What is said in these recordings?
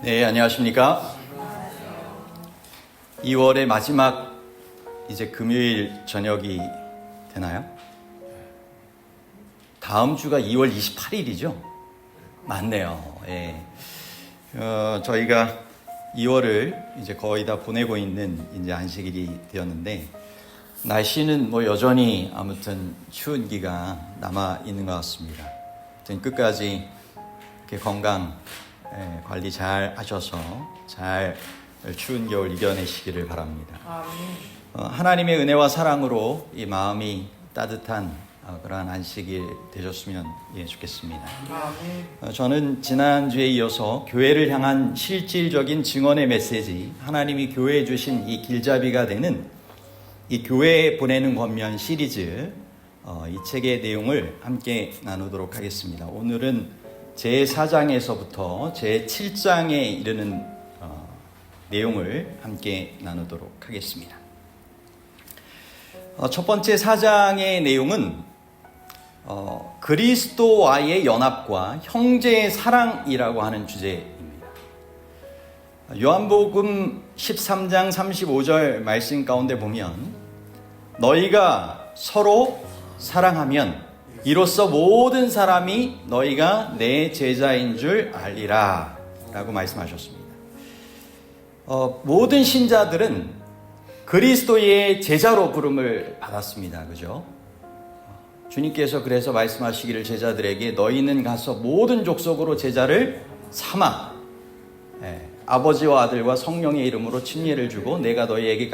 네, 안녕하십니까? 2월의 마지막 이제 금요일 저녁이 되나요? 다음 주가 2월 28일이죠? 맞네요. 예. 저희가 2월을 이제 거의 다 보내고 있는 이제 안식일이 되었는데, 날씨는 뭐 여전히 아무튼 추운 기가 남아 있는 것 같습니다. 끝까지 이렇게 건강 관리 잘 하셔서 잘 추운 겨울 이겨내시기를 바랍니다. 하나님의 은혜와 사랑으로 이 마음이 따뜻한 그러한 안식일 되셨으면 좋겠습니다. 저는 지난주에 이어서 교회를 향한 실질적인 증언의 메시지, 하나님이 교회에 주신 이 길잡이가 되는 이 교회에 보내는 권면 시리즈, 이 책의 내용을 함께 나누도록 하겠습니다. 오늘은 제4장에서부터 제7장에 이르는 내용을 함께 나누도록 하겠습니다. 첫 번째 4장의 내용은 그리스도와의 연합과 형제의 사랑이라고 하는 주제입니다. 요한복음 13장 35절 말씀 가운데 보면, 너희가 서로 사랑하면 이로써 모든 사람이 너희가 내 제자인 줄 알리라 라고 말씀하셨습니다. 모든 신자들은 그리스도의 제자로 부름을 받았습니다. 그죠? 주님께서 그래서 말씀하시기를 제자들에게, 너희는 가서 모든 족속으로 제자를 삼아 아버지와 아들과 성령의 이름으로 침례를 주고 내가 너희에게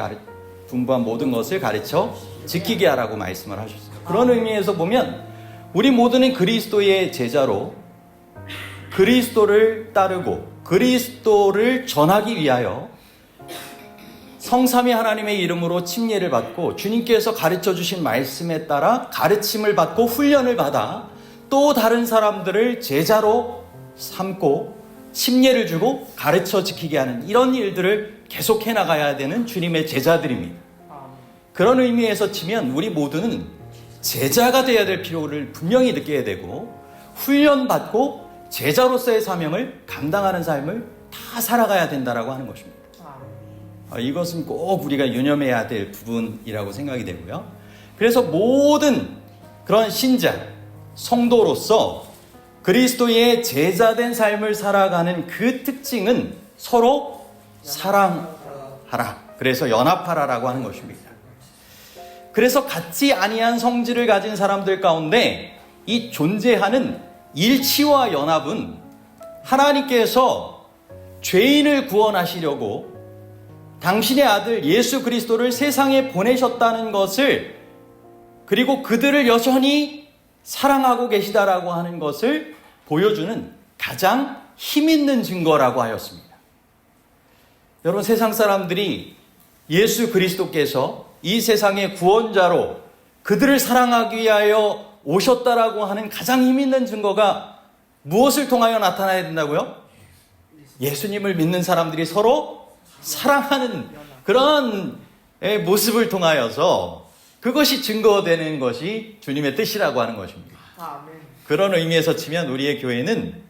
분부한 모든 것을 가르쳐 지키게 하라고 말씀을 하셨어요. 그런 의미에서 보면 우리 모두는 그리스도의 제자로 그리스도를 따르고 그리스도를 전하기 위하여 성삼위 하나님의 이름으로 침례를 받고 주님께서 가르쳐 주신 말씀에 따라 가르침을 받고 훈련을 받아 또 다른 사람들을 제자로 삼고 침례를 주고 가르쳐 지키게 하는 이런 일들을 계속해 나가야 되는 주님의 제자들입니다. 그런 의미에서 치면 우리 모두는 제자가 되어야 될 필요를 분명히 느껴야 되고, 훈련받고 제자로서의 사명을 감당하는 삶을 다 살아가야 된다라고 하는 것입니다. 이것은 꼭 우리가 유념해야 될 부분이라고 생각이 되고요. 그래서 모든 그런 신자, 성도로서 그리스도의 제자된 삶을 살아가는 그 특징은 서로 사랑하라, 그래서 연합하라라고 하는 것입니다. 그래서 같지 아니한 성질을 가진 사람들 가운데 이 존재하는 일치와 연합은 하나님께서 죄인을 구원하시려고 당신의 아들 예수 그리스도를 세상에 보내셨다는 것을, 그리고 그들을 여전히 사랑하고 계시다라고 하는 것을 보여주는 가장 힘있는 증거라고 하였습니다. 여러분, 세상 사람들이 예수 그리스도께서 이 세상의 구원자로 그들을 사랑하기 위하여 오셨다라고 하는 가장 힘있는 증거가 무엇을 통하여 나타나야 된다고요? 예수님을 믿는 사람들이 서로 사랑하는 그런 모습을 통하여서 그것이 증거되는 것이 주님의 뜻이라고 하는 것입니다. 그런 의미에서 치면 우리의 교회는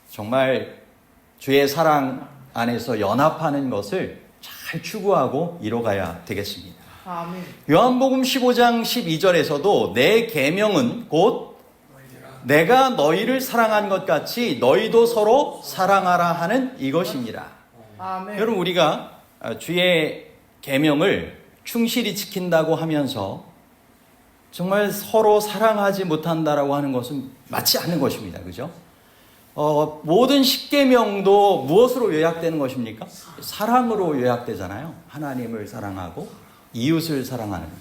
정말 주의 사랑 안에서 연합하는 것을 잘 추구하고 이뤄가야 되겠습니다. 요한복음 15장 12절에서도 내 계명은 곧 내가 너희를 사랑한 것 같이 너희도 서로 사랑하라 하는 이것입니다. 여러분, 우리가 주의 계명을 충실히 지킨다고 하면서 정말 서로 사랑하지 못한다라고 하는 것은 맞지 않는 것입니다. 그죠? 모든 십계명도 무엇으로 요약되는 것입니까? 사랑으로 요약되잖아요. 하나님을 사랑하고 이웃을 사랑하는 것.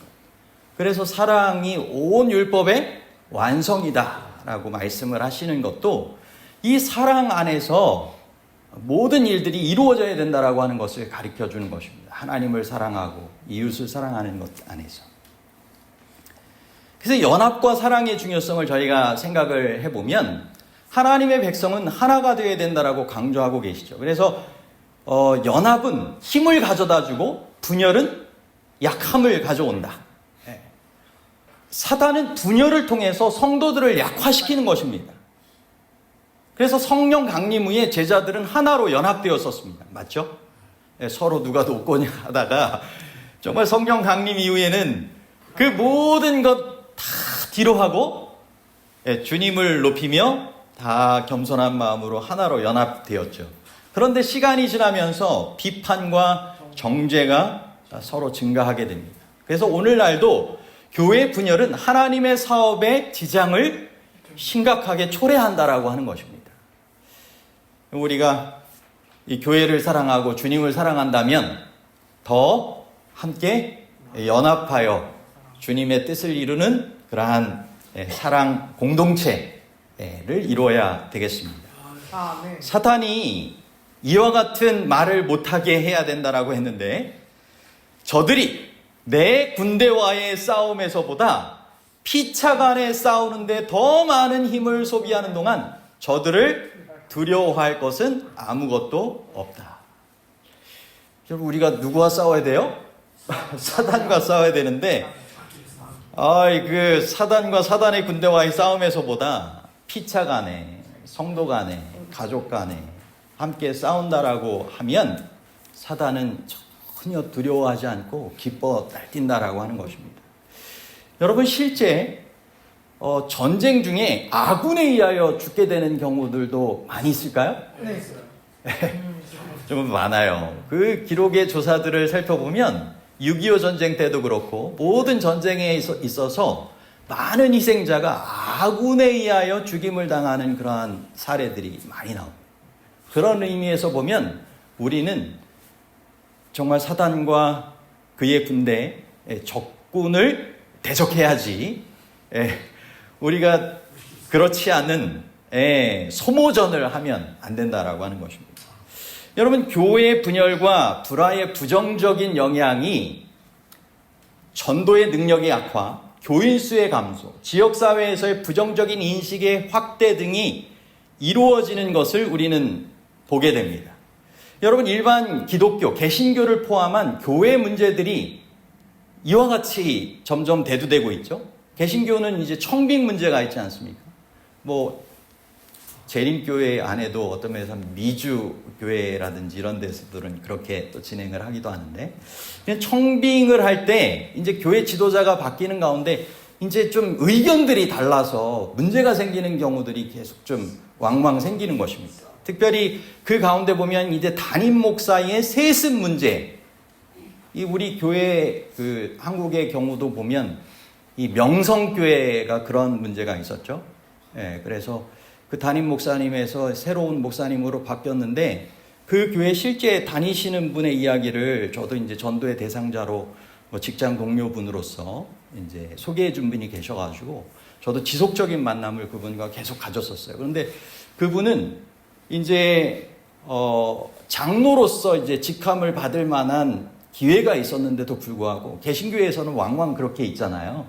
그래서 사랑이 온 율법의 완성이다라고 말씀을 하시는 것도 이 사랑 안에서 모든 일들이 이루어져야 된다라고 하는 것을 가르쳐 주는 것입니다. 하나님을 사랑하고 이웃을 사랑하는 것 안에서. 그래서 연합과 사랑의 중요성을 저희가 생각을 해보면 하나님의 백성은 하나가 되어야 된다라고 강조하고 계시죠. 그래서 연합은 힘을 가져다 주고 분열은 약함을 가져온다. 사단은 분열을 통해서 성도들을 약화시키는 것입니다. 그래서 성령 강림 후에 제자들은 하나로 연합되었었습니다. 맞죠? 서로 누가 돕고냐 하다가 정말 성령 강림 이후에는 그 모든 것 다 뒤로 하고 주님을 높이며 다 겸손한 마음으로 하나로 연합되었죠. 그런데 시간이 지나면서 비판과 정죄가 서로 증가하게 됩니다. 그래서 오늘날도 교회 분열은 하나님의 사업에 지장을 심각하게 초래한다라고 하는 것입니다. 우리가 이 교회를 사랑하고 주님을 사랑한다면 더 함께 연합하여 주님의 뜻을 이루는 그러한 사랑 공동체를 이루어야 되겠습니다. 사탄이 이와 같은 말을 못하게 해야 된다라고 했는데, 저들이 내 군대와의 싸움에서보다 피차 간에 싸우는데 더 많은 힘을 소비하는 동안 저들을 두려워할 것은 아무것도 없다. 여러분, 우리가 누구와 싸워야 돼요? 사단과 싸워야 되는데, 그 사단과 사단의 군대와의 싸움에서보다 피차 간에, 성도 간에, 가족 간에 함께 싸운다라고 하면 사단은 전혀 두려워하지 않고 기뻐 날뛴다라고 하는 것입니다. 여러분, 실제 전쟁 중에 아군에 의하여 죽게 되는 경우들도 많이 있을까요? 네, 있어요. 좀 많아요. 그 기록의 조사들을 살펴보면 6.25 전쟁 때도 그렇고 모든 전쟁에 있어서 많은 희생자가 아군에 의하여 죽임을 당하는 그러한 사례들이 많이 나옵니다. 그런 의미에서 보면 우리는 정말 사단과 그의 군대, 적군을 대적해야지, 우리가 그렇지 않은 소모전을 하면 안 된다라고 하는 것입니다. 여러분, 교회 분열과 불화의 부정적인 영향이 전도의 능력의 약화, 교인 수의 감소, 지역사회에서의 부정적인 인식의 확대 등이 이루어지는 것을 우리는 보게 됩니다. 여러분, 일반 기독교, 개신교를 포함한 교회 문제들이 이와 같이 점점 대두되고 있죠. 개신교는 이제 청빙 문제가 있지 않습니까? 재림교회 안에도 어떤 면에서 미주교회라든지 이런 데서들은 그렇게 또 진행을 하기도 하는데, 청빙을 할 때 이제 교회 지도자가 바뀌는 가운데 이제 좀 의견들이 달라서 문제가 생기는 경우들이 계속 좀 왕왕 생기는 것입니다. 특별히 그 가운데 보면 이제 담임 목사의 세습 문제, 이 우리 교회 한국의 경우도 보면 이 명성교회가 그런 문제가 있었죠. 그래서 그 담임 목사님에서 새로운 목사님으로 바뀌었는데, 그 교회 실제 다니시는 분의 이야기를 저도 이제 전도의 대상자로 직장 동료분으로서 이제 소개해 준 분이 계셔가지고 저도 지속적인 만남을 그분과 계속 가졌었어요. 그런데 그분은 이제 장로로서 이제 직함을 받을 만한 기회가 있었는데도 불구하고 개신교회에서는 왕왕 그렇게 있잖아요.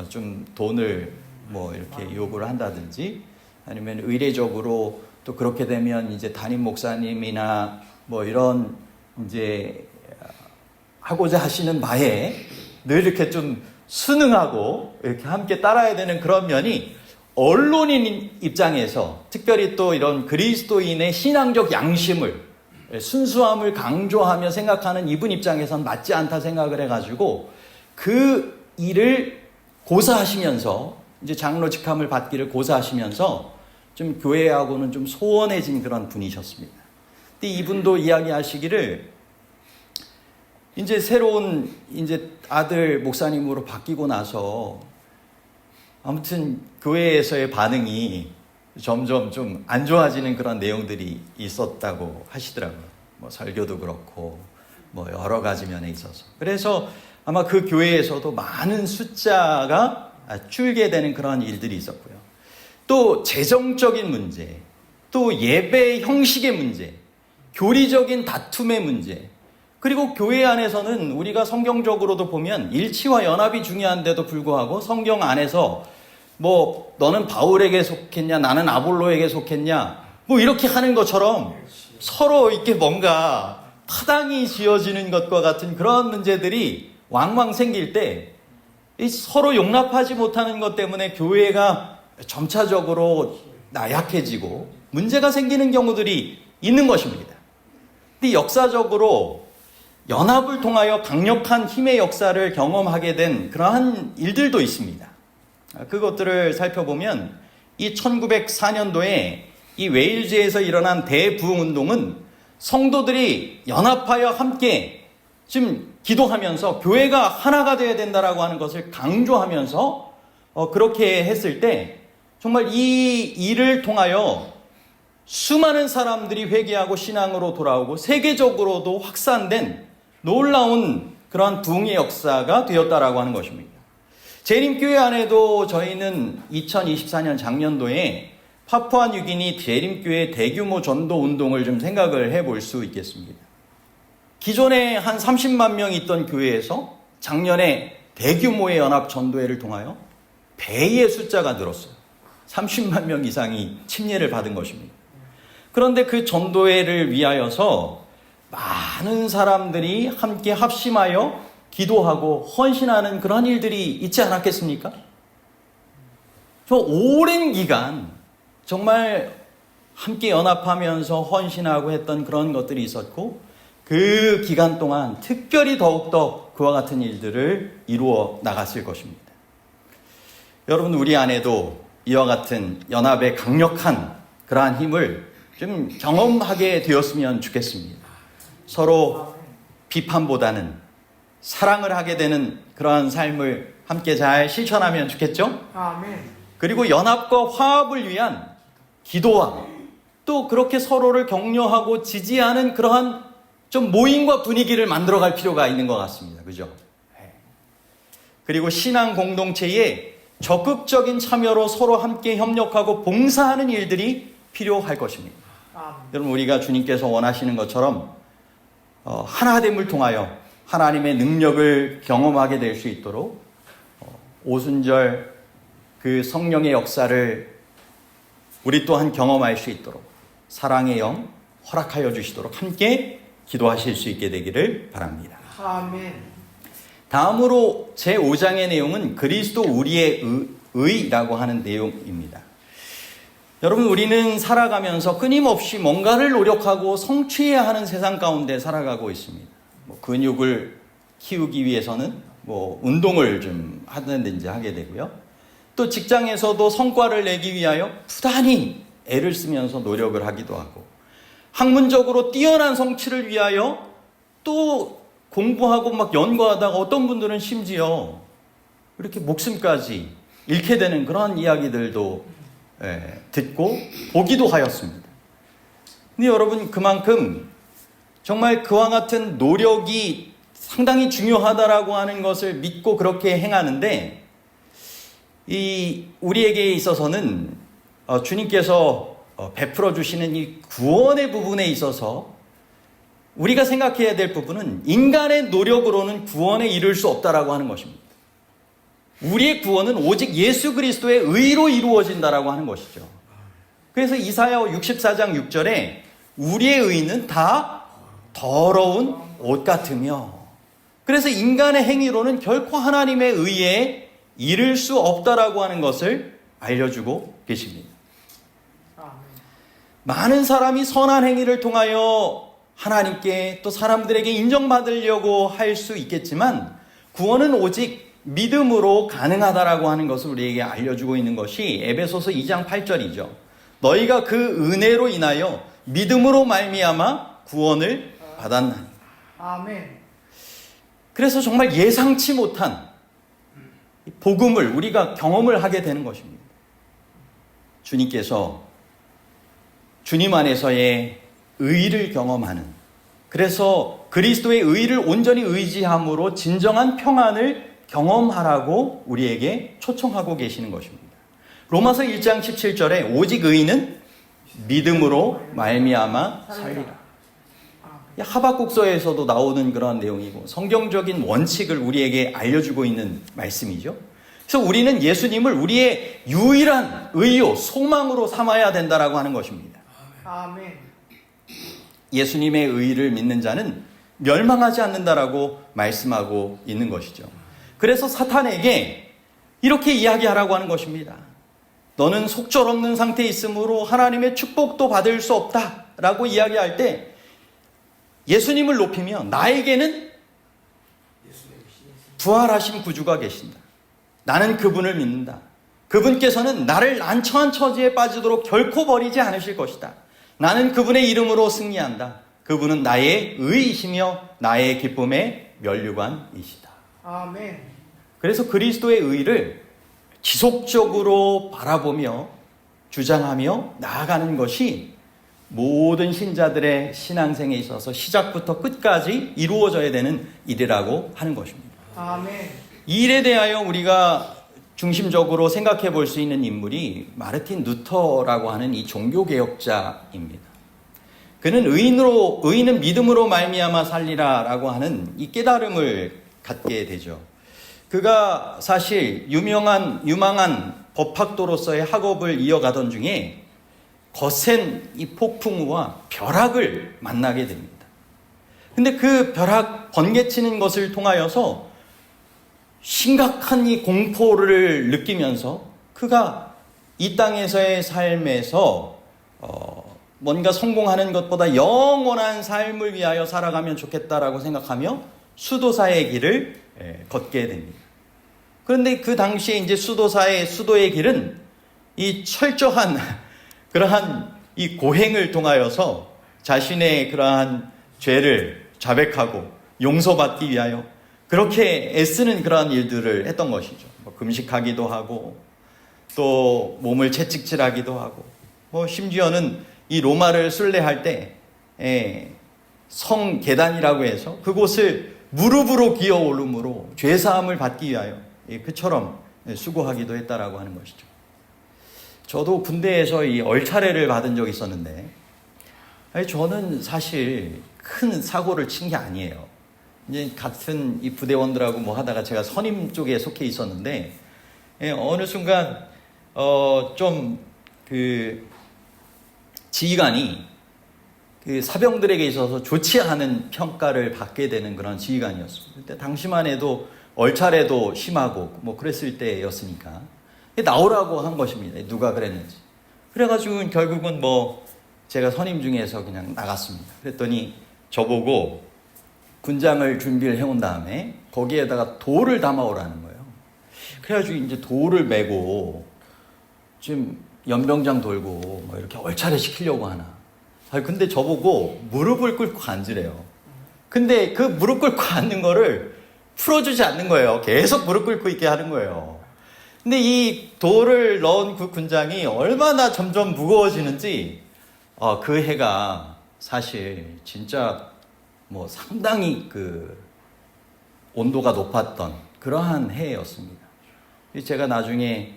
좀 돈을 이렇게 요구를 한다든지, 아니면 의례적으로 또 그렇게 되면 이제 담임 목사님이나 이런 이제 하고자 하시는 바에 늘 이렇게 좀 순응하고 이렇게 함께 따라야 되는 그런 면이 언론인 입장에서, 특별히 또 이런 그리스도인의 신앙적 양심을, 순수함을 강조하며 생각하는 이분 입장에선 맞지 않다 생각을 해가지고 그 일을 고사하시면서, 이제 장로 직함을 받기를 고사하시면서 좀 교회하고는 좀 소원해진 그런 분이셨습니다. 근데 이분도 이야기하시기를, 이제 새로운 이제 아들 목사님으로 바뀌고 나서 아무튼 교회에서의 반응이 점점 좀 안 좋아지는 그런 내용들이 있었다고 하시더라고요. 설교도 그렇고 여러 가지 면에 있어서. 그래서 아마 그 교회에서도 많은 숫자가 줄게 되는 그런 일들이 있었고요. 또 재정적인 문제, 또 예배 형식의 문제, 교리적인 다툼의 문제, 그리고 교회 안에서는 우리가 성경적으로도 보면 일치와 연합이 중요한데도 불구하고 성경 안에서 너는 바울에게 속했냐, 나는 아볼로에게 속했냐, 이렇게 하는 것처럼 서로 이렇게 뭔가 타당이 지어지는 것과 같은 그런 문제들이 왕왕 생길 때 서로 용납하지 못하는 것 때문에 교회가 점차적으로 나약해지고 문제가 생기는 경우들이 있는 것입니다. 근데 역사적으로 연합을 통하여 강력한 힘의 역사를 경험하게 된 그러한 일들도 있습니다. 그것들을 살펴보면 이 1904년도에 이 웨일즈에서 일어난 대부흥운동은 성도들이 연합하여 함께 지금 기도하면서 교회가 하나가 되어야 된다라고 하는 것을 강조하면서 그렇게 했을 때 정말 이 일을 통하여 수많은 사람들이 회개하고 신앙으로 돌아오고 세계적으로도 확산된 놀라운 그러한 부흥의 역사가 되었다라고 하는 것입니다. 재림교회 안에도 저희는 2024년 작년도에 파푸아뉴기니 재림교회 대규모 전도 운동을 좀 생각을 해볼 수 있겠습니다. 기존에 한 30만 명 있던 교회에서 작년에 대규모의 연합 전도회를 통하여 배의 숫자가 늘었어요. 30만 명 이상이 침례를 받은 것입니다. 그런데 그 전도회를 위하여서 많은 사람들이 함께 합심하여 기도하고 헌신하는 그런 일들이 있지 않았겠습니까? 저 오랜 기간 정말 함께 연합하면서 헌신하고 했던 그런 것들이 있었고 그 기간 동안 특별히 더욱더 그와 같은 일들을 이루어 나갔을 것입니다. 여러분, 우리 안에도 이와 같은 연합의 강력한 그러한 힘을 좀 경험하게 되었으면 좋겠습니다. 서로 비판보다는 사랑을 하게 되는 그러한 삶을 함께 잘 실천하면 좋겠죠? 아멘. 그리고 연합과 화합을 위한 기도와 또 그렇게 서로를 격려하고 지지하는 그러한 좀 모임과 분위기를 만들어갈 필요가 있는 것 같습니다. 그죠? 그리고 신앙 공동체에 적극적인 참여로 서로 함께 협력하고 봉사하는 일들이 필요할 것입니다. 여러분, 우리가 주님께서 원하시는 것처럼 하나됨을 통하여 하나님의 능력을 경험하게 될 수 있도록 오순절 그 성령의 역사를 우리 또한 경험할 수 있도록 사랑의 영 허락하여 주시도록 함께 기도하실 수 있게 되기를 바랍니다. 아멘. 다음으로 제5장의 내용은 그리스도 우리의 의라고 하는 내용입니다. 여러분, 우리는 살아가면서 끊임없이 뭔가를 노력하고 성취해야 하는 세상 가운데 살아가고 있습니다. 근육을 키우기 위해서는 운동을 좀 하든지 하게 되고요. 또 직장에서도 성과를 내기 위하여 부단히 애를 쓰면서 노력을 하기도 하고, 학문적으로 뛰어난 성취를 위하여 또 공부하고 막 연구하다가 어떤 분들은 심지어 이렇게 목숨까지 잃게 되는 그런 이야기들도 듣고 보기도 하였습니다. 근데 여러분, 그만큼 정말 그와 같은 노력이 상당히 중요하다라고 하는 것을 믿고 그렇게 행하는데, 우리에게 있어서는 주님께서 베풀어 주시는 이 구원의 부분에 있어서 우리가 생각해야 될 부분은 인간의 노력으로는 구원에 이를 수 없다라고 하는 것입니다. 우리의 구원은 오직 예수 그리스도의 의로 이루어진다라고 하는 것이죠. 그래서 이사야 64장 6절에 우리의 의는 다 더러운 옷 같으며, 그래서 인간의 행위로는 결코 하나님의 의에 이를 수 없다라고 하는 것을 알려주고 계십니다. 많은 사람이 선한 행위를 통하여 하나님께 또 사람들에게 인정받으려고 할 수 있겠지만 구원은 오직 믿음으로 가능하다라고 하는 것을 우리에게 알려주고 있는 것이 에베소서 2장 8절이죠. 너희가 그 은혜로 인하여 믿음으로 말미암아 구원을 받았나니. 아멘. 그래서 정말 예상치 못한 복음을 우리가 경험을 하게 되는 것입니다. 주님께서 주님 안에서의 의를 경험하는, 그래서 그리스도의 의를 온전히 의지함으로 진정한 평안을 경험하라고 우리에게 초청하고 계시는 것입니다. 로마서 1장 17절에 오직 의인은 믿음으로 말미암아 살리라. 하박국서에서도 나오는 그런 내용이고 성경적인 원칙을 우리에게 알려주고 있는 말씀이죠. 그래서 우리는 예수님을 우리의 유일한 의요, 소망으로 삼아야 된다라고 하는 것입니다. 아멘. 예수님의 의를 믿는 자는 멸망하지 않는다라고 말씀하고 있는 것이죠. 그래서 사탄에게 이렇게 이야기하라고 하는 것입니다. 너는 속절없는 상태에 있으므로 하나님의 축복도 받을 수 없다라고 이야기할 때 예수님을 높이면 나에게는 부활하신 구주가 계신다. 나는 그분을 믿는다. 그분께서는 나를 난처한 처지에 빠지도록 결코 버리지 않으실 것이다. 나는 그분의 이름으로 승리한다. 그분은 나의 의이시며 나의 기쁨의 면류관이시다. 아멘. 그래서 그리스도의 의를 지속적으로 바라보며 주장하며 나아가는 것이 모든 신자들의 신앙생에 있어서 시작부터 끝까지 이루어져야 되는 일이라고 하는 것입니다. 아멘. 이 일에 대하여 우리가 중심적으로 생각해 볼 수 있는 인물이 마르틴 루터라고 하는 이 종교개혁자입니다. 그는 의인은 믿음으로 말미암아 살리라라고 하는 이 깨달음을 갖게 되죠. 그가 사실 유망한 법학도로서의 학업을 이어가던 중에 거센 이 폭풍우와 벼락을 만나게 됩니다. 근데 그 벼락 번개치는 것을 통하여서 심각한 이 공포를 느끼면서 그가 이 땅에서의 삶에서 뭔가 성공하는 것보다 영원한 삶을 위하여 살아가면 좋겠다라고 생각하며 수도사의 길을 걷게 됩니다. 그런데 그 당시에 이제 수도의 길은 이 철저한 그러한 이 고행을 통하여서 자신의 그러한 죄를 자백하고 용서받기 위하여 그렇게 애쓰는 그러한 일들을 했던 것이죠. 금식하기도 하고 또 몸을 채찍질하기도 하고 심지어는 이 로마를 순례할 때 성 계단이라고 해서 그곳을 무릎으로 기어 오름으로 죄사함을 받기 위하여 그처럼 수고하기도 했다라고 하는 것이죠. 저도 군대에서 이 얼차례를 받은 적이 있었는데 저는 사실 큰 사고를 친 게 아니에요. 이제 같은 이 부대원들하고 뭐 하다가 제가 선임 쪽에 속해 있었는데 어느 순간 좀 그 지휘관이 그 사병들에게 있어서 좋지 않은 평가를 받게 되는 그런 지휘관이었습니다. 그때 당시만 해도 얼차례도 심하고 뭐 그랬을 때였으니까 나오라고 한 것입니다. 누가 그랬는지. 그래가지고 결국은 뭐 제가 선임 중에서 그냥 나갔습니다. 그랬더니 저보고 군장을 준비를 해온 다음에 거기에다가 돌을 담아오라는 거예요. 그래가지고 이제 돌을 메고 지금 연병장 돌고 뭐 이렇게 얼차례 시키려고 하나. 근데 저보고 무릎을 꿇고 앉으래요. 근데 그 무릎 꿇고 앉는 거를 풀어주지 않는 거예요. 계속 무릎 꿇고 있게 하는 거예요. 근데 이 돌을 넣은 그 군장이 얼마나 점점 무거워지는지 그 해가 사실 진짜 뭐 상당히 그 온도가 높았던 그러한 해였습니다. 제가 나중에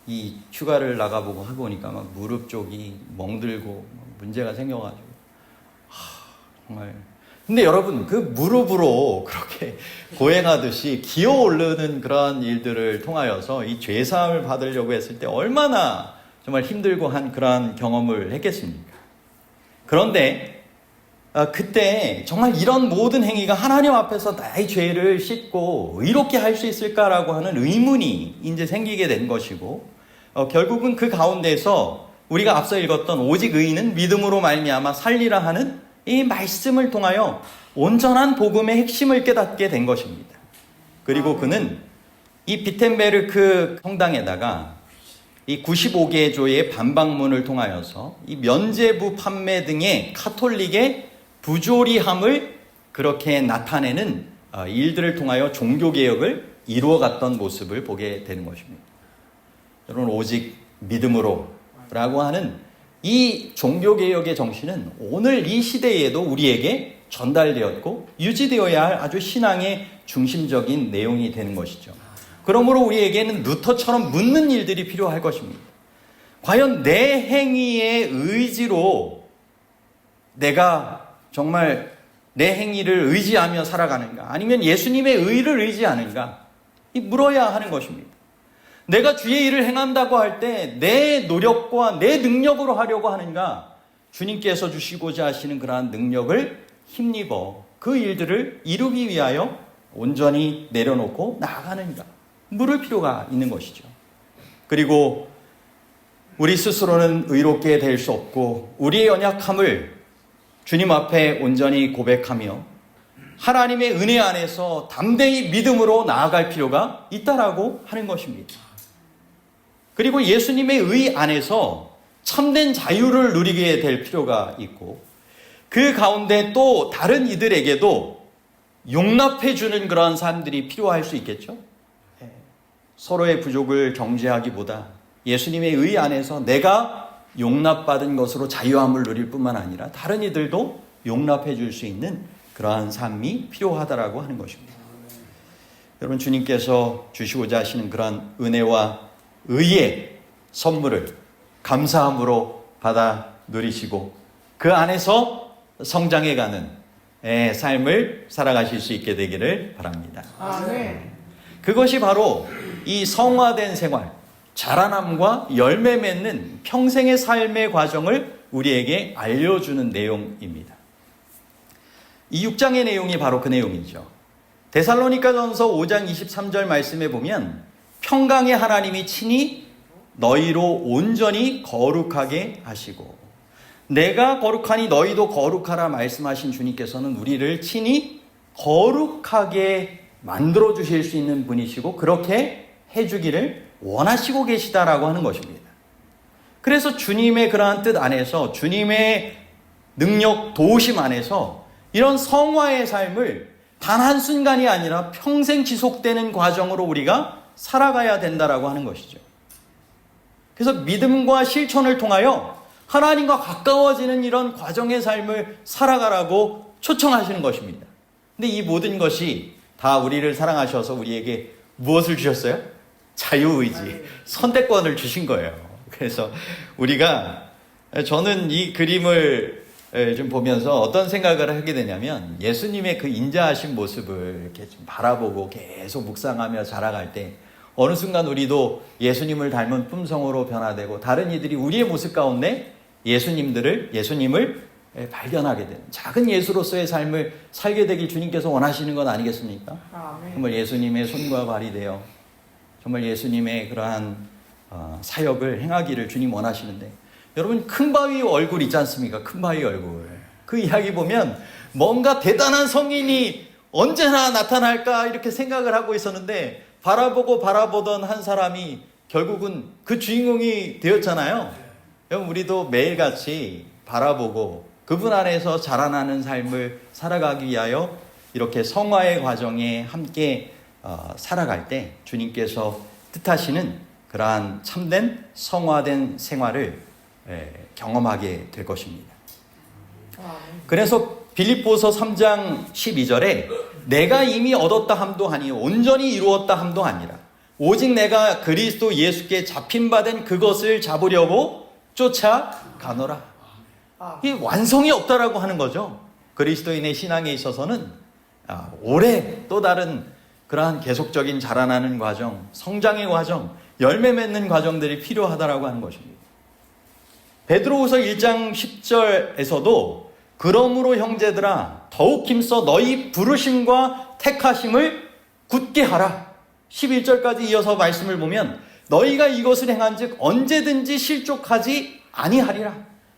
이 휴가를 나가보고 해보니까 막 무릎 쪽이 멍들고 문제가 생겨가지고 정말. 근데 여러분 그 무릎으로 그렇게 고행하듯이 기어 오르는 그런 일들을 통하여서 이 죄사함을 받으려고 했을 때 얼마나 정말 힘들고 한 그러한 경험을 했겠습니까? 그런데 그때 정말 이런 모든 행위가 하나님 앞에서 나의 죄를 씻고 의롭게 할 수 있을까라고 하는 의문이 이제 생기게 된 것이고 결국은 그 가운데서 우리가 앞서 읽었던 오직 의인은 믿음으로 말미암아 살리라 하는 이 말씀을 통하여 온전한 복음의 핵심을 깨닫게 된 것입니다. 그리고 그는 이 비텐베르크 성당에다가 이 95개 조의 반박문을 통하여서 이 면죄부 판매 등의 카톨릭의 부조리함을 그렇게 나타내는 일들을 통하여 종교개혁을 이루어갔던 모습을 보게 되는 것입니다. 여러분 오직 믿음으로 라고 하는 이 종교개혁의 정신은 오늘 이 시대에도 우리에게 전달되었고 유지되어야 할 아주 신앙의 중심적인 내용이 되는 것이죠. 그러므로 우리에게는 루터처럼 묻는 일들이 필요할 것입니다. 과연 내 행위의 의지로 내가 정말 내 행위를 의지하며 살아가는가? 아니면 예수님의 의를 의지하는가? 물어야 하는 것입니다. 내가 주의 일을 행한다고 할 때 내 노력과 내 능력으로 하려고 하는가? 주님께서 주시고자 하시는 그러한 능력을 힘입어 그 일들을 이루기 위하여 온전히 내려놓고 나아가는가? 물을 필요가 있는 것이죠. 그리고 우리 스스로는 의롭게 될 수 없고 우리의 연약함을 주님 앞에 온전히 고백하며 하나님의 은혜 안에서 담대히 믿음으로 나아갈 필요가 있다라고 하는 것입니다. 그리고 예수님의 의 안에서 참된 자유를 누리게 될 필요가 있고 그 가운데 또 다른 이들에게도 용납해 주는 그러한 사람들이 필요할 수 있겠죠. 서로의 부족을 정죄하기보다 예수님의 의 안에서 내가 용납받은 것으로 자유함을 누릴 뿐만 아니라 다른 이들도 용납해 줄 수 있는 그러한 삶이 필요하다라고 하는 것입니다. 여러분, 주님께서 주시고자 하시는 그러한 은혜와 의의 선물을 감사함으로 받아 누리시고 그 안에서 성장해가는 삶을 살아가실 수 있게 되기를 바랍니다. 아멘. 그것이 바로 이 성화된 생활, 자라남과 열매 맺는 평생의 삶의 과정을 우리에게 알려주는 내용입니다. 이 6장의 내용이 바로 그 내용이죠. 데살로니가전서 5장 23절 말씀에 보면 평강의 하나님이 친히 너희로 온전히 거룩하게 하시고 내가 거룩하니 너희도 거룩하라 말씀하신 주님께서는 우리를 친히 거룩하게 만들어 주실 수 있는 분이시고 그렇게 해주기를 원하시고 계시다라고 하는 것입니다. 그래서 주님의 그러한 뜻 안에서 주님의 능력 도우심 안에서 이런 성화의 삶을 단 한순간이 아니라 평생 지속되는 과정으로 우리가 살아가야 된다라고 하는 것이죠. 그래서 믿음과 실천을 통하여 하나님과 가까워지는 이런 과정의 삶을 살아가라고 초청하시는 것입니다. 근데 이 모든 것이 다 우리를 사랑하셔서 우리에게 무엇을 주셨어요? 자유의지, 선택권을 주신 거예요. 그래서 우리가, 저는 이 그림을 좀 보면서 어떤 생각을 하게 되냐면 예수님의 그 인자하신 모습을 이렇게 좀 바라보고 계속 묵상하며 자라갈 때 어느 순간 우리도 예수님을 닮은 품성으로 변화되고 다른 이들이 우리의 모습 가운데 예수님을 발견하게 되는 작은 예수로서의 삶을 살게 되길 주님께서 원하시는 건 아니겠습니까? 아멘. 정말 예수님의 손과 발이 되어 정말 예수님의 그러한 사역을 행하기를 주님 원하시는데 여러분, 큰 바위 얼굴 있지 않습니까? 큰 바위 얼굴. 그 이야기 보면 뭔가 대단한 성인이 언제나 나타날까 이렇게 생각을 하고 있었는데 바라보던 한 사람이 결국은 그 주인공이 되었잖아요. 여러분, 우리도 매일같이 바라보고 그분 안에서 자라나는 삶을 살아가기 위하여 이렇게 성화의 과정에 함께 살아갈 때 주님께서 뜻하시는 그러한 참된 성화된 생활을 경험하게 될 것입니다. 그래서 빌립보서 3장 12절에 내가 이미 얻었다 함도 아니 온전히 이루었다 함도 아니라 오직 내가 그리스도 예수께 잡힌 바 된 그것을 잡으려고 쫓아가노라. 이 완성이 없다라고 하는 거죠. 그리스도인의 신앙에 있어서는 오래 또 다른 그러한 계속적인 자라나는 과정, 성장의 과정, 열매 맺는 과정들이 필요하다라고 하는 것입니다. 베드로후서 1장 10절에서도 그러므로 형제들아 더욱 힘써 너희 부르심과 택하심을 굳게 하라. 11절까지 이어서 말씀을 보면 너희가 이것을 행한즉 언제든지 실족하지 아니하리라.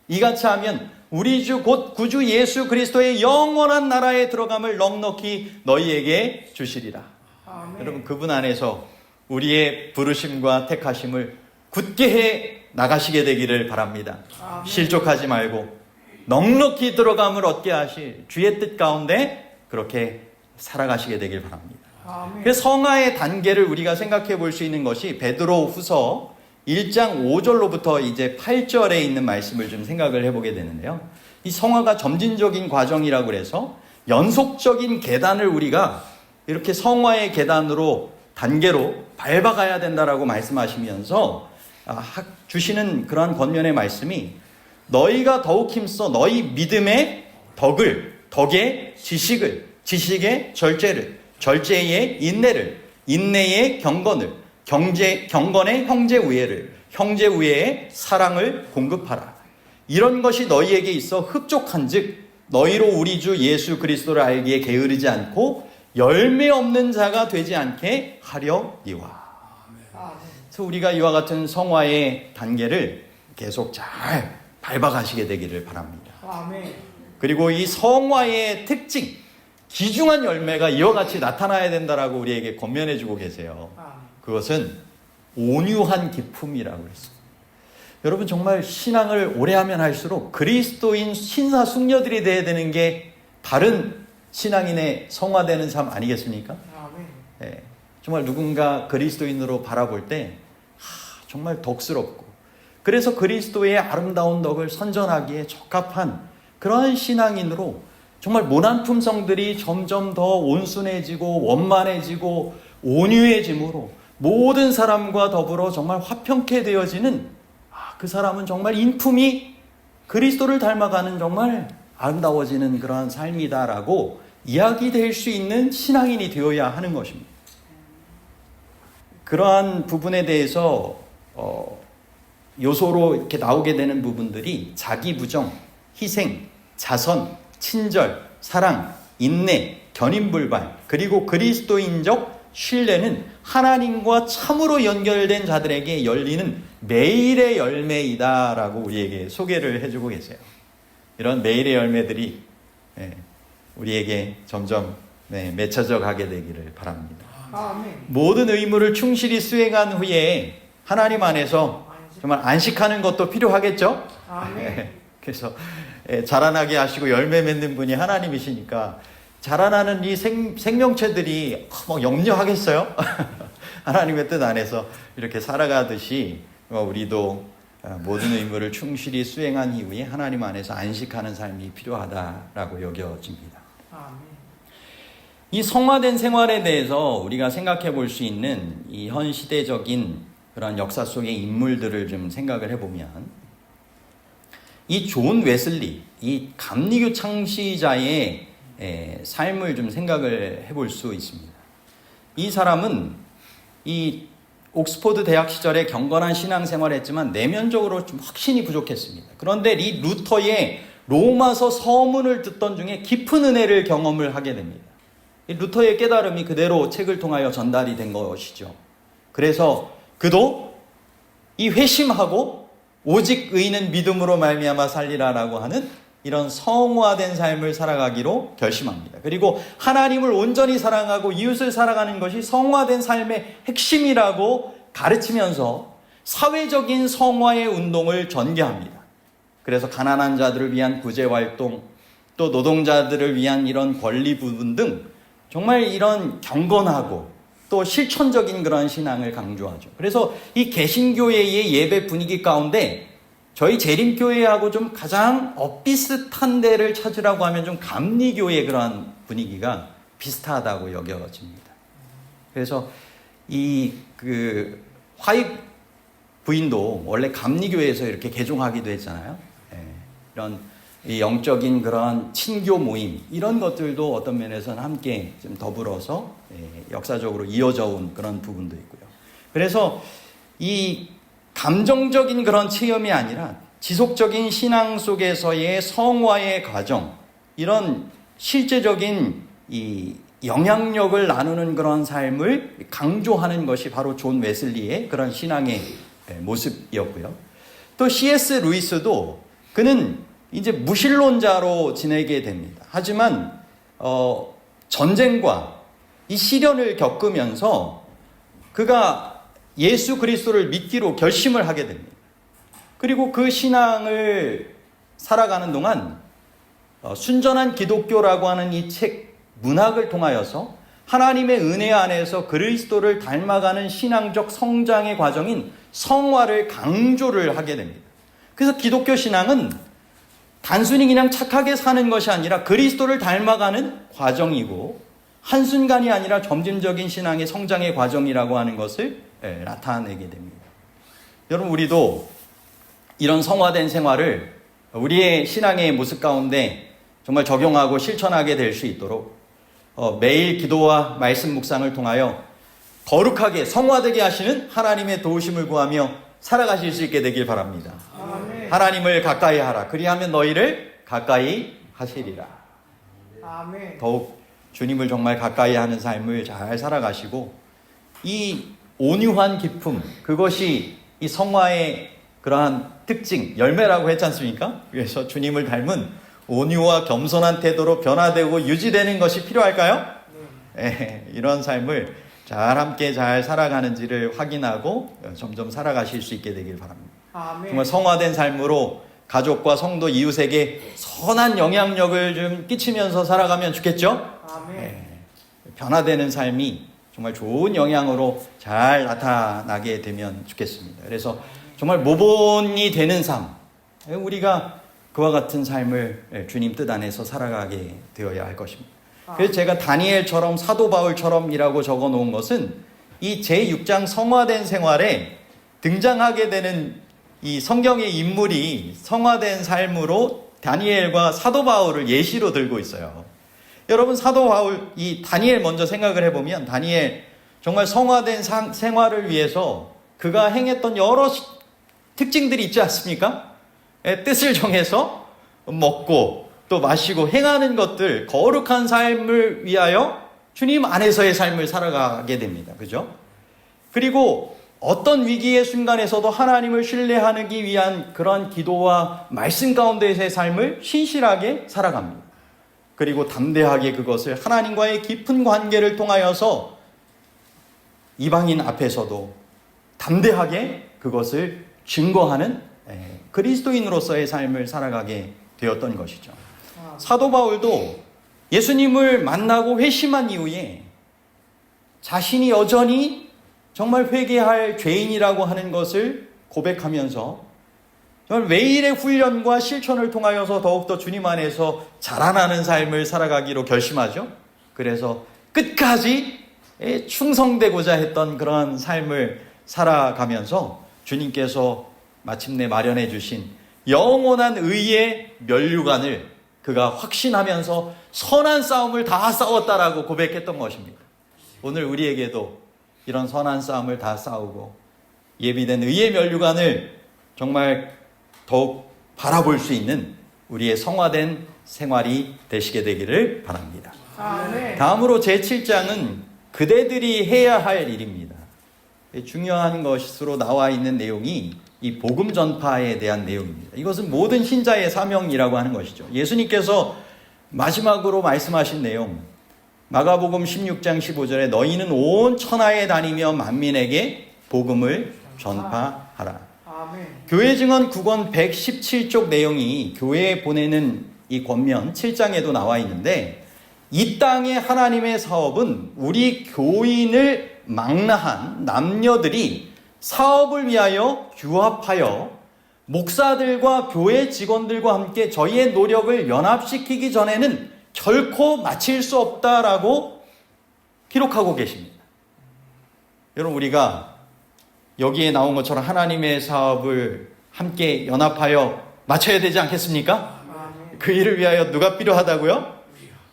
이같이 하면 우리 주 곧 구주 예수 그리스도의 영원한 나라에 들어감을 넉넉히 너희에게 주시리라. 아멘. 여러분, 그분 안에서 우리의 부르심과 택하심을 굳게 해 나가시게 되기를 바랍니다. 아멘. 실족하지 말고 넉넉히 들어감을 얻게 하실 주의 뜻 가운데 그렇게 살아가시게 되길 바랍니다. 아멘. 그래서 성화의 단계를 우리가 생각해 볼 수 있는 것이 베드로후서 1장 5절로부터 이제 8절에 있는 말씀을 좀 생각을 해보게 되는데요. 이 성화가 점진적인 과정이라고 해서 연속적인 계단을 우리가 이렇게 성화의 계단으로 단계로 밟아가야 된다라고 말씀하시면서 주시는 그러한 권면의 말씀이 너희가 더욱 힘써 너희 믿음의 덕의 지식의 절제의 인내의 경건의 형제 우애의 사랑을 공급하라. 이런 것이 너희에게 있어 흡족한즉 너희로 우리 주 예수 그리스도를 알기에 게으르지 않고 열매 없는 자가 되지 않게 하려니와. 그래서 우리가 이와 같은 성화의 단계를 계속 잘 밟아가시게 되기를 바랍니다. 아멘. 그리고 이 성화의 특징, 귀중한 열매가 이와 같이 나타나야 된다라고 우리에게 권면해주고 계세요. 아멘. 그것은 온유한 기품이라고 그랬습니다. 여러분 정말 신앙을 오래 하면 할수록 그리스도인 신사숙녀들이 되어야 되는 게 바른 신앙인의 성화되는 삶 아니겠습니까? 아멘. 예, 정말 누군가 그리스도인으로 바라볼 때 정말 덕스럽고 그래서 그리스도의 아름다운 덕을 선전하기에 적합한 그러한 신앙인으로 정말 모난 품성들이 점점 더 온순해지고 원만해지고 온유해짐으로 모든 사람과 더불어 정말 화평케 되어지는 그 사람은 정말 인품이 그리스도를 닮아가는 정말 아름다워지는 그러한 삶이다라고 이야기될 수 있는 신앙인이 되어야 하는 것입니다. 그러한 부분에 대해서 요소로 이렇게 나오게 되는 부분들이 자기 부정, 희생, 자선, 친절, 사랑, 인내, 견인불발, 그리고 그리스도인적 신뢰는 하나님과 참으로 연결된 자들에게 열리는 매일의 열매이다라고 우리에게 소개를 해주고 계세요. 이런 매일의 열매들이 우리에게 점점 맺혀져 가게 되기를 바랍니다. 아멘. 모든 의무를 충실히 수행한 후에 하나님 안에서 정말 안식하는 것도 필요하겠죠? 아멘. 그래서 자라나게 하시고 열매 맺는 분이 하나님이시니까 자라나는 이 생명체들이 뭐 염려하겠어요? 하나님의 뜻 안에서 이렇게 살아가듯이 우리도 모든 의무를 충실히 수행한 이후에 하나님 안에서 안식하는 삶이 필요하다라고 여겨집니다. 아멘. 이 성화된 생활에 대해서 우리가 생각해 볼 수 있는 이 현 시대적인 그런 역사 속의 인물들을 좀 생각을 해보면 이 존 웨슬리, 이 감리교 창시자의 삶을 좀 생각을 해볼 수 있습니다. 이 사람은 이 옥스포드 대학 시절에 경건한 신앙생활을 했지만 내면적으로 좀 확신이 부족했습니다. 그런데 이 루터의 로마서 서문을 듣던 중에 깊은 은혜를 경험을 하게 됩니다. 이 루터의 깨달음이 그대로 책을 통하여 전달이 된 것이죠. 그래서 그도 이 회심하고 오직 의인은 믿음으로 말미암아 살리라라고 하는 이런 성화된 삶을 살아가기로 결심합니다. 그리고 하나님을 온전히 사랑하고 이웃을 사랑하는 것이 성화된 삶의 핵심이라고 가르치면서 사회적인 성화의 운동을 전개합니다. 그래서 가난한 자들을 위한 구제활동, 또 노동자들을 위한 이런 권리 부분 등 정말 이런 경건하고 또 실천적인 그런 신앙을 강조하죠. 그래서 이 개신교회의 예배 분위기 가운데 저희 재림교회하고 좀 가장 엇비슷한 데를 찾으라고 하면 좀 감리교회의 그러한 분위기가 비슷하다고 여겨집니다. 그래서 이 화입 부인도 원래 감리교회에서 이렇게 개종하기도 했잖아요. 이런 이 영적인 그런 친교 모임 이런 것들도 어떤 면에서는 함께 좀 더불어서 역사적으로 이어져 온 그런 부분도 있고요. 그래서 이 감정적인 그런 체험이 아니라 지속적인 신앙 속에서의 성화의 과정, 이런 실제적인 이 영향력을 나누는 그런 삶을 강조하는 것이 바로 존 웨슬리의 그런 신앙의 모습이었고요. 또 C.S. 루이스도 그는 이제 무신론자로 지내게 됩니다. 하지만 전쟁과 이 시련을 겪으면서 그가 예수 그리스도를 믿기로 결심을 하게 됩니다. 그리고 그 신앙을 살아가는 동안 순전한 기독교라고 하는 이 책 문학을 통하여서 하나님의 은혜 안에서 그리스도를 닮아가는 신앙적 성장의 과정인 성화를 강조를 하게 됩니다. 그래서 기독교 신앙은 단순히 그냥 착하게 사는 것이 아니라 그리스도를 닮아가는 과정이고 한순간이 아니라 점진적인 신앙의 성장의 과정이라고 하는 것을 나타내게 됩니다. 여러분, 우리도 이런 성화된 생활을 우리의 신앙의 모습 가운데 정말 적용하고 실천하게 될 수 있도록 매일 기도와 말씀 묵상을 통하여 거룩하게 성화되게 하시는 하나님의 도우심을 구하며 살아가실 수 있게 되길 바랍니다. 아멘. 하나님을 가까이 하라. 그리하면 너희를 가까이 하시리라. 아멘. 더욱 주님을 정말 가까이 하는 삶을 잘 살아가시고 이 온유한 기품, 그것이 이 성화의 그러한 특징, 열매라고 했지 않습니까? 그래서 주님을 닮은 온유와 겸손한 태도로 변화되고 유지되는 것이 필요할까요? 이런 삶을 함께 잘 살아가는지를 확인하고 점점 살아가실 수 있게 되길 바랍니다. 아멘. 정말 성화된 삶으로 가족과 성도 이웃에게 선한 영향력을 좀 끼치면서 살아가면 좋겠죠? 아멘. 변화되는 삶이 정말 좋은 영향으로 잘 나타나게 되면 좋겠습니다. 그래서 정말 모본이 되는 삶, 우리가 그와 같은 삶을 주님 뜻 안에서 살아가게 되어야 할 것입니다. 그래서 제가 다니엘처럼 사도 바울처럼이라고 적어 놓은 것은 이 제6장 성화된 생활에 등장하게 되는 이 성경의 인물이 성화된 삶으로 다니엘과 사도 바울을 예시로 들고 있어요. 여러분, 사도 바울, 이 다니엘 먼저 생각을 해보면 다니엘 정말 성화된 생활을 위해서 그가 행했던 여러 특징들이 있지 않습니까? 뜻을 정해서 먹고 또 마시고 행하는 것들, 거룩한 삶을 위하여 주님 안에서의 삶을 살아가게 됩니다. 그죠? 그리고 어떤 위기의 순간에서도 하나님을 신뢰하기 위한 그런 기도와 말씀 가운데서의 삶을 신실하게 살아갑니다. 그리고 담대하게 그것을 하나님과의 깊은 관계를 통하여서 이방인 앞에서도 담대하게 그것을 증거하는 그리스도인으로서의 삶을 살아가게 되었던 것이죠. 사도 바울도 예수님을 만나고 회심한 이후에 자신이 여전히 정말 회개할 죄인이라고 하는 것을 고백하면서 정말 매일의 훈련과 실천을 통하여서 더욱더 주님 안에서 자라나는 삶을 살아가기로 결심하죠. 그래서 끝까지 충성되고자 했던 그런 삶을 살아가면서 주님께서 마침내 마련해 주신 영원한 의의 면류관을 그가 확신하면서 선한 싸움을 다 싸웠다라고 고백했던 것입니다. 오늘 우리에게도 이런 선한 싸움을 다 싸우고 예비된 의의 면류관을 정말 더욱 바라볼 수 있는 우리의 성화된 생활이 되시게 되기를 바랍니다. 아멘. 다음으로 제7장은 그대들이 해야 할 일입니다. 중요한 것으로 나와 있는 내용이 이 복음 전파에 대한 내용입니다. 이것은 모든 신자의 사명이라고 하는 것이죠. 예수님께서 마지막으로 말씀하신 내용, 마가복음 16장 15절에 너희는 온 천하에 다니며 만민에게 복음을 전파하라. 아멘. 교회 증언 9권 117쪽 내용이 교회에 보내는 이 권면 7장에도 나와 있는데, 이 땅의 하나님의 사업은 우리 교인을 망라한 남녀들이 사업을 위하여 규합하여 목사들과 교회 직원들과 함께 저희의 노력을 연합시키기 전에는 결코 마칠 수 없다라고 기록하고 계십니다. 여러분, 우리가 여기에 나온 것처럼 하나님의 사업을 함께 연합하여 마쳐야 되지 않겠습니까? 아멘. 그 일을 위하여 누가 필요하다고요?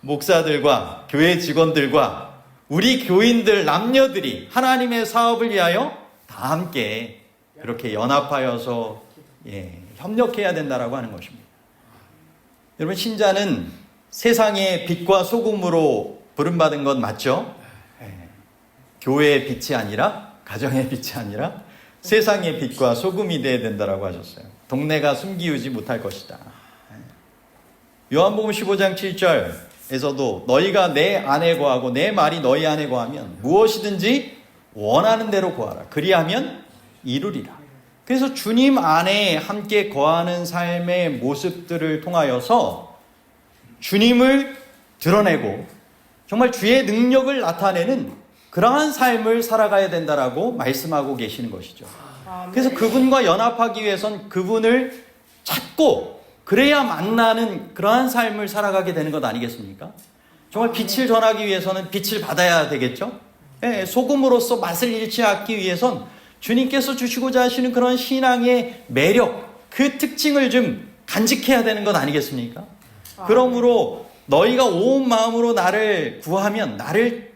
목사들과 교회 직원들과 우리 교인들, 남녀들이 하나님의 사업을 위하여 다 함께 그렇게 연합하여서 협력해야 된다라고 하는 것입니다. 여러분, 신자는 세상의 빛과 소금으로 부름받은 건 맞죠? 교회의 빛이 아니라, 가정의 빛이 아니라 세상의 빛과 소금이 되어야 된다라고 하셨어요. 동네가 숨기우지 못할 것이다. 요한복음 15장 7절에서도 너희가 내 안에 거하고 내 말이 너희 안에 거하면 무엇이든지 원하는 대로 구하라. 그리하면 이루리라. 그래서 주님 안에 함께 거하는 삶의 모습들을 통하여서 주님을 드러내고 정말 주의 능력을 나타내는 그러한 삶을 살아가야 된다라고 말씀하고 계시는 것이죠. 그래서 그분과 연합하기 위해선 그분을 찾고 그래야 만나는 그러한 삶을 살아가게 되는 것 아니겠습니까? 정말 빛을 전하기 위해서는 빛을 받아야 되겠죠? 소금으로서 맛을 잃지 않기 위해선 주님께서 주시고자 하시는 그런 신앙의 매력, 그 특징을 좀 간직해야 되는 것 아니겠습니까? 그러므로 너희가 온 마음으로 나를 구하면, 나를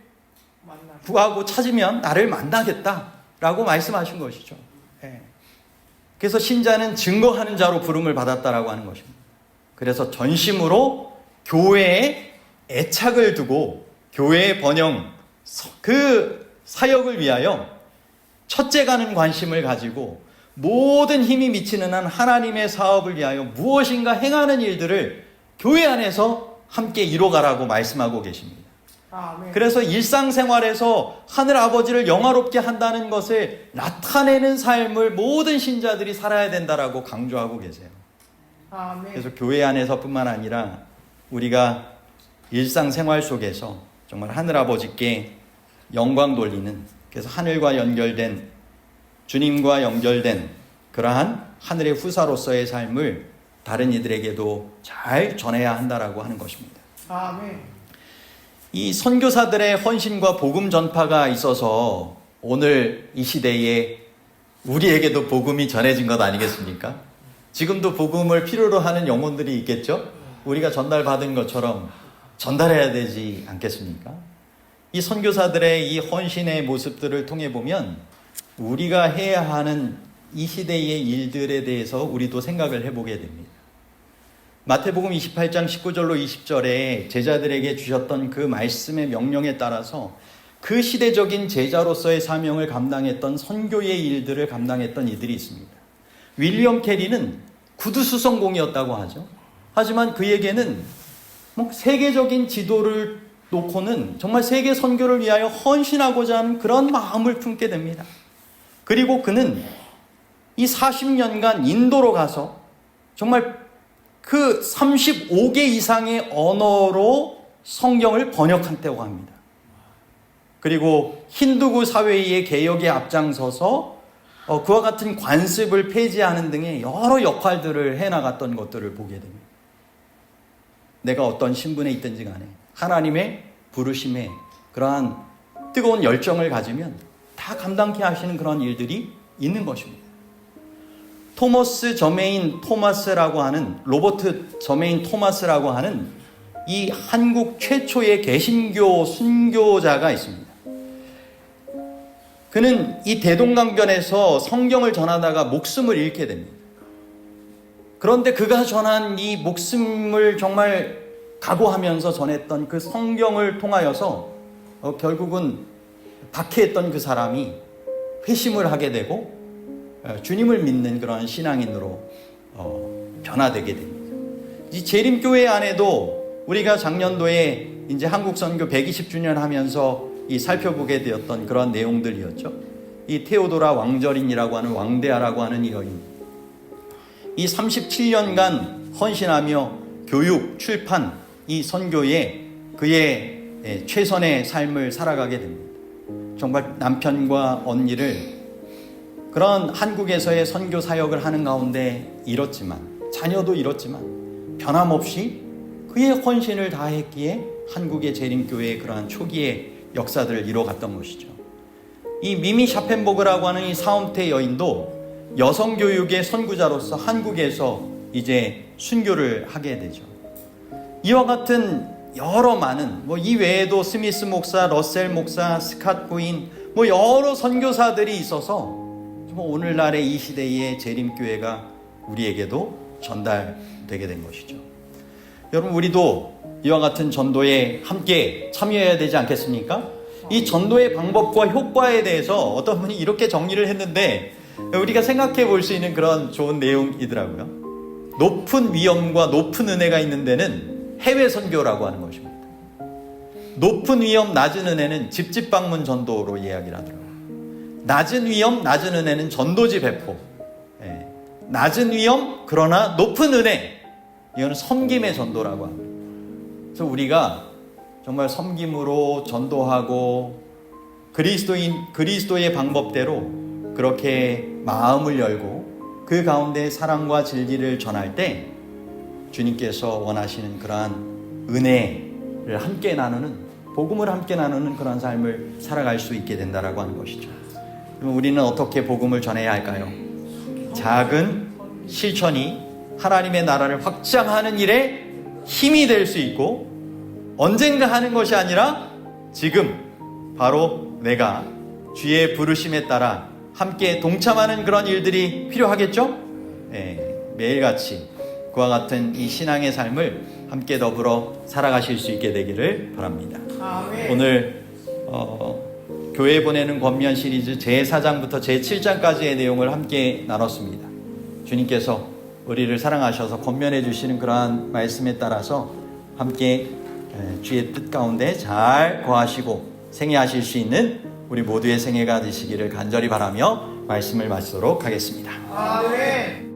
구하고 찾으면 나를 만나겠다라고 말씀하신 것이죠. 그래서 신자는 증거하는 자로 부름을 받았다라고 하는 것입니다. 그래서 전심으로 교회에 애착을 두고 교회의 번영, 그 사역을 위하여 첫째 가는 관심을 가지고 모든 힘이 미치는 한 하나님의 사업을 위하여 무엇인가 행하는 일들을 교회 안에서 함께 이뤄가라고 말씀하고 계십니다. 아멘. 그래서 일상생활에서 하늘 아버지를 영화롭게 한다는 것을 나타내는 삶을 모든 신자들이 살아야 된다라고 강조하고 계세요. 아멘. 그래서 교회 안에서뿐만 아니라 우리가 일상생활 속에서 정말 하늘 아버지께 영광 돌리는, 그래서 하늘과 연결된, 주님과 연결된 그러한 하늘의 후사로서의 삶을 다른 이들에게도 잘 전해야 한다라고 하는 것입니다. 아멘. 이 선교사들의 헌신과 복음 전파가 있어서 오늘 이 시대에 우리에게도 복음이 전해진 것 아니겠습니까? 지금도 복음을 필요로 하는 영혼들이 있겠죠? 우리가 전달받은 것처럼 전달해야 되지 않겠습니까? 이 선교사들의 이 헌신의 모습들을 통해 보면 우리가 해야 하는 이 시대의 일들에 대해서 우리도 생각을 해보게 됩니다. 마태복음 28장 19절로 20절에 제자들에게 주셨던 그 말씀의 명령에 따라서 그 시대적인 제자로서의 사명을 감당했던 선교의 일들을 감당했던 이들이 있습니다. 윌리엄 캐리는 구두수성공이었다고 하죠. 하지만 그에게는 세계적인 지도를 놓고는 정말 세계 선교를 위하여 헌신하고자 하는 그런 마음을 품게 됩니다. 그리고 그는 이 40년간 인도로 가서 정말 그 35개 이상의 언어로 성경을 번역한다고 합니다. 그리고 힌두교 사회의 개혁에 앞장서서 그와 같은 관습을 폐지하는 등의 여러 역할들을 해나갔던 것들을 보게 됩니다. 내가 어떤 신분에 있든지 간에 하나님의 부르심에 그러한 뜨거운 열정을 가지면 다 감당케 하시는 그런 일들이 있는 것입니다. 토머스 저메인 토마스라고 하는, 로버트 저메인 토마스라고 하는 이 한국 최초의 개신교 순교자가 있습니다. 그는 이 대동강변에서 성경을 전하다가 목숨을 잃게 됩니다. 그런데 그가 전한 이 목숨을 정말 각오하면서 전했던 그 성경을 통하여서 결국은 박해했던 그 사람이 회심을 하게 되고 주님을 믿는 그런 신앙인으로 변화되게 됩니다. 이 재림교회 안에도 우리가 작년도에 이제 한국선교 120주년 하면서 이 살펴보게 되었던 그런 내용들이었죠. 이 테오도라 왕절인이라고 하는 왕대하라고 하는 이 여인, 이 37년간 헌신하며 교육, 출판, 이 선교에 그의 최선의 삶을 살아가게 됩니다. 정말 남편과 언니를 그런 한국에서의 선교 사역을 하는 가운데 잃었지만, 자녀도 잃었지만 변함없이 그의 헌신을 다했기에 한국의 재림교회의 그러한 초기의 역사들을 이뤄갔던 것이죠. 이 미미 샤펜버그라고 하는 이 사움태 여인도 여성교육의 선구자로서 한국에서 이제 순교를 하게 되죠. 이와 같은 여러 많은, 이 외에도 스미스 목사, 러셀 목사, 스캇 구인, 여러 선교사들이 있어서 오늘날의 이 시대의 재림교회가 우리에게도 전달되게 된 것이죠. 여러분, 우리도 이와 같은 전도에 함께 참여해야 되지 않겠습니까? 이 전도의 방법과 효과에 대해서 어떤 분이 이렇게 정리를 했는데 우리가 생각해 볼 수 있는 그런 좋은 내용이더라고요. 높은 위험과 높은 은혜가 있는 데는 해외 선교라고 하는 것입니다. 높은 위험, 낮은 은혜는 집집 방문 전도로 이야기를 하더라고요. 낮은 위험, 낮은 은혜는 전도지 배포. 낮은 위험, 그러나 높은 은혜, 이거는 섬김의 전도라고 합니다. 그래서 우리가 정말 섬김으로 전도하고 그리스도의 방법대로 그렇게 마음을 열고 그 가운데 사랑과 진리를 전할 때 주님께서 원하시는 그러한 은혜를 함께 나누는, 복음을 함께 나누는 그런 삶을 살아갈 수 있게 된다라고 하는 것이죠. 그럼 우리는 어떻게 복음을 전해야 할까요? 작은 실천이 하나님의 나라를 확장하는 일에 힘이 될 수 있고, 언젠가 하는 것이 아니라 지금 바로 내가 주의 부르심에 따라 함께 동참하는 그런 일들이 필요하겠죠? 매일같이 그와 같은 이 신앙의 삶을 함께 더불어 살아가실 수 있게 되기를 바랍니다. 아멘. 오늘 교회 보내는 권면 시리즈 제4장부터 제7장까지의 내용을 함께 나눴습니다. 주님께서 우리를 사랑하셔서 권면해 주시는 그러한 말씀에 따라서 함께 주의 뜻 가운데 잘 거하시고 생애하실 수 있는 우리 모두의 생애가 되시기를 간절히 바라며 말씀을 마치도록 하겠습니다. 아멘.